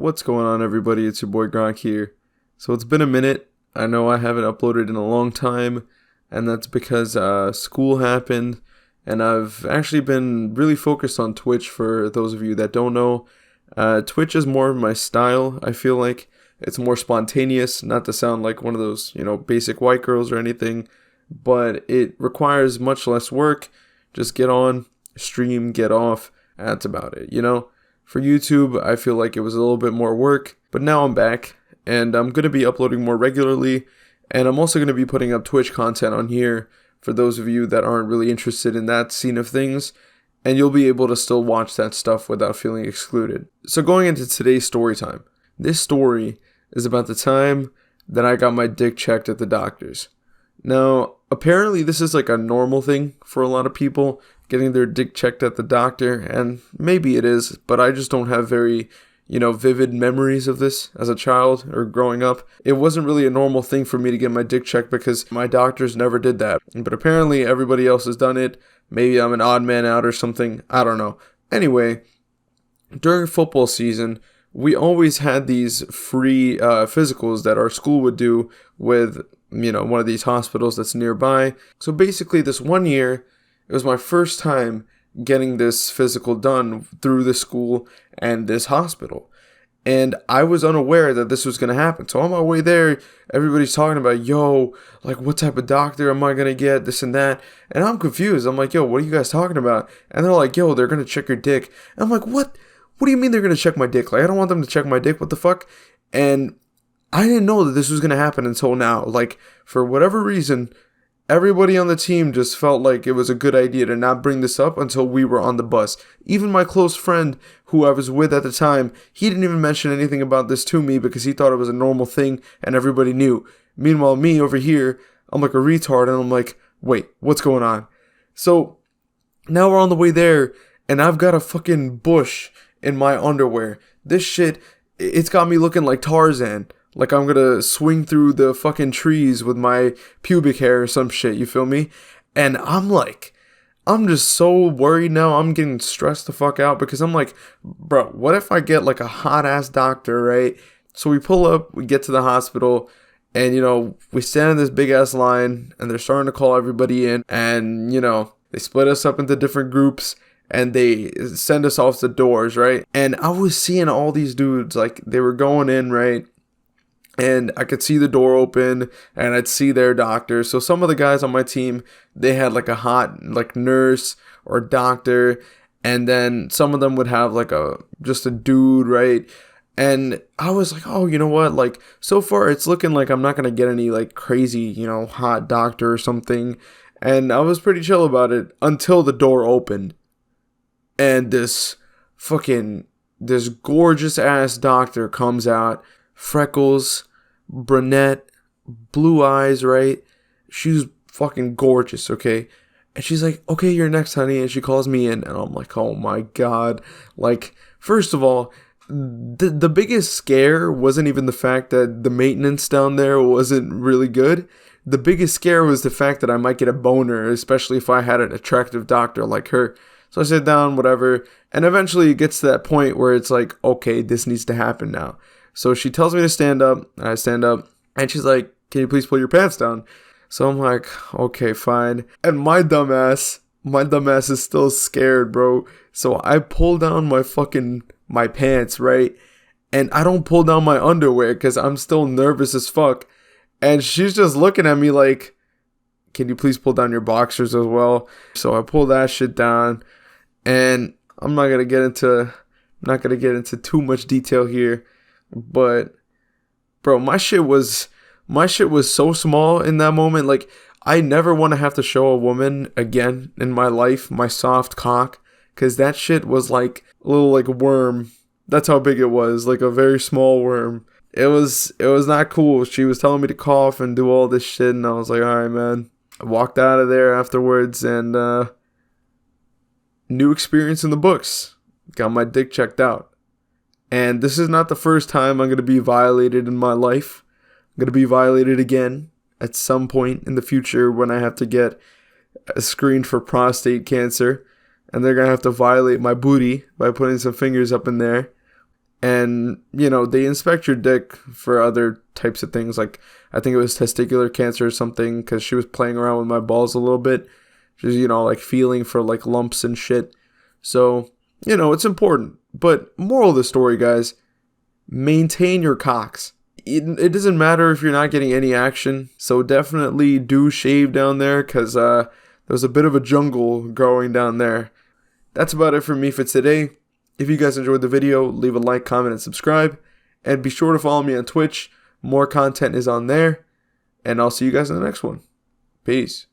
What's going on, everybody? It's your boy Gronk here. So it's been a minute. I know I haven't uploaded in a long time, and that's because school happened, and I've actually been really focused on Twitch. For those of you that don't know, Twitch is more of my style. I feel like it's more spontaneous, not to sound like one of those, basic white girls or anything, but it requires much less work. Just get on, stream, get off, and that's about it, For YouTube, I feel like it was a little bit more work, but now I'm back, and I'm going to be uploading more regularly, and I'm also going to be putting up Twitch content on here for those of you that aren't really interested in that scene of things, and you'll be able to still watch that stuff without feeling excluded. So going into today's story time, this story is about the time that I got my dick checked at the doctor's. Now, apparently this is like a normal thing for a lot of people, getting their dick checked at the doctor, and maybe it is, but I just don't have very, vivid memories of this as a child or growing up. It wasn't really a normal thing for me to get my dick checked because my doctors never did that, but apparently everybody else has done it. Maybe I'm an odd man out or something, I don't know. Anyway, during football season, we always had these free physicals that our school would do with, one of these hospitals that's nearby. So basically this one year, it was my first time getting this physical done through the school and this hospital. And I was unaware that this was going to happen. So on my way there, everybody's talking about, what type of doctor am I going to get, this and that. And I'm confused. I'm like, what are you guys talking about? And they're like, they're going to check your dick. And I'm like, what? What do you mean they're going to check my dick? Like, I don't want them to check my dick. What the fuck? And I didn't know that this was going to happen until now. Like, for whatever reason, everybody on the team just felt like it was a good idea to not bring this up until we were on the bus. Even my close friend who I was with at the time, he didn't even mention anything about this to me because he thought it was a normal thing and everybody knew. Meanwhile, me over here, I'm like a retard and I'm like, wait, what's going on? So now we're on the way there and I've got a fucking bush in my underwear. This shit, it's got me looking like Tarzan. Like I'm gonna swing through the fucking trees with my pubic hair or some shit, you feel me? And I'm just so worried now. I'm getting stressed the fuck out because I'm like, bro, what if I get like a hot ass doctor, right? So we pull up, we get to the hospital, and we stand in this big ass line and they're starting to call everybody in, and they split us up into different groups and they send us off the doors, right? And I was seeing all these dudes, like they were going in, right? And I could see the door open and I'd see their doctor. So some of the guys on my team, they had like a hot like nurse or doctor. And then some of them would have like just a dude, right? And I was like, oh, you know what? Like so far it's looking like I'm not going to get any like crazy, hot doctor or something. And I was pretty chill about it until the door opened. And this gorgeous ass doctor comes out. Freckles, brunette, blue eyes, right? She's fucking gorgeous, okay? And she's like, okay, you're next, honey. And she calls me in, and I'm like, oh my god. Like, first of all, the biggest scare wasn't even the fact that the maintenance down there wasn't really good. The biggest scare was the fact that I might get a boner, especially if I had an attractive doctor like her. So I sit down, whatever, and eventually it gets to that point where it's like, okay, this needs to happen now. So she tells me to stand up, and I stand up, and she's like, can you please pull your pants down? So I'm like, okay, fine. And my dumbass is still scared, bro. So I pull down my pants, right? And I don't pull down my underwear because I'm still nervous as fuck. And she's just looking at me like, can you please pull down your boxers as well? So I pull that shit down, and I'm not gonna get into too much detail here. But bro, my shit was so small in that moment. Like I never want to have to show a woman again in my life my soft cock, because that shit was like a little like worm. That's how big it was, like a very small worm. It was not cool. She was telling me to cough and do all this shit, and I was like, all right, man. I walked out of there afterwards, and new experience in the books. Got my dick checked out. And this is not the first time I'm going to be violated in my life. I'm going to be violated again at some point in the future when I have to get screened for prostate cancer. And they're going to have to violate my booty by putting some fingers up in there. And, you know, they inspect your dick for other types of things. Like, I think it was testicular cancer or something, because she was playing around with my balls a little bit. She's, you know, like feeling for like lumps and shit. So, you know, it's important. But moral of the story, guys, maintain your cocks. It doesn't matter if you're not getting any action. So definitely do shave down there, because there's a bit of a jungle growing down there. That's about it for me for today. If you guys enjoyed the video, leave a like, comment, and subscribe. And be sure to follow me on Twitch. More content is on there. And I'll see you guys in the next one. Peace.